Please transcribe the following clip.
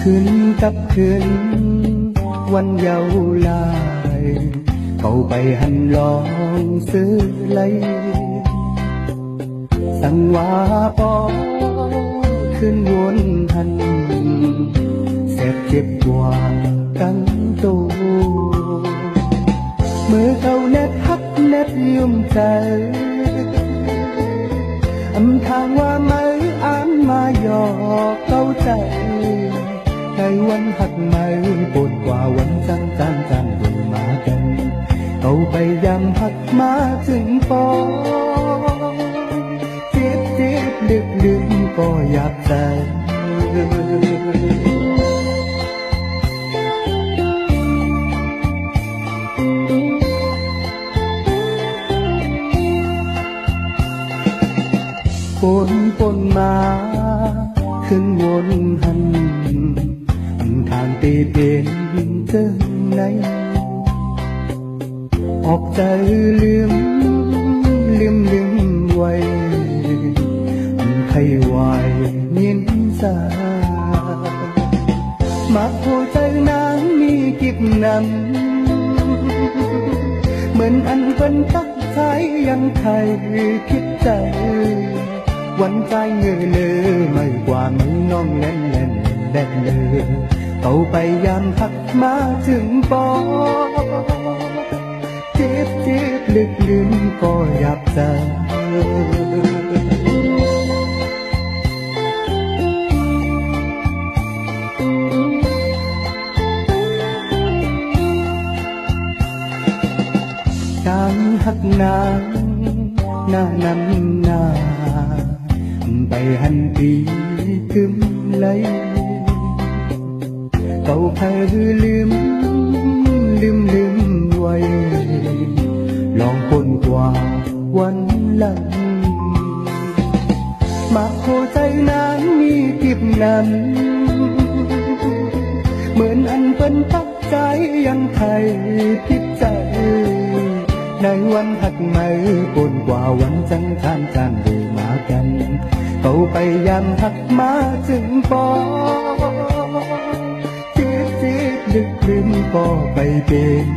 คืนกับคืนวันเยาว์ลายเข้าไปหันลองซื้อไหลสั่งว่าปอคืนวนหันแสบเจ็บกว่าตั้งโตเมื่อเขาแนบฮักแนบยุ่มใจอำทางว่าไม่อ่านมาหยอกเข้าใจในวันหักไม่ปวดกว่าวันจันจานดูมากันเขาไปยำหักมาถึงปอเจ็บลึกลืมก็อยากใจปนมาขึ้นวนหันทางตีเป็นเจ้าไหนออกใจลืมไว้ใครวายยินสามาโผใจนางมีกิบนำเหมือนอันเป็นตักใจยังใครคิดใจวันใจเงยเลยไม่กว่ามือน้องเล่นเลยเขาไปยามทักมาถึงปอเจ็บลึกลืมก็อยากจะการหักนางหน้านำนาไปหันปีคืมไหลเขาเคยลืมไว้ลองคนกว่าวันหลังมาโคใจนางมีกิบนำเหมือนอันเป็นปักใจยังไทยพิดใจในวันหักไม่ปนกว่าวันจันจานดูมากันเขาไปยำหักมาถึงปอเจ็บลึกลืมปอไปเป็น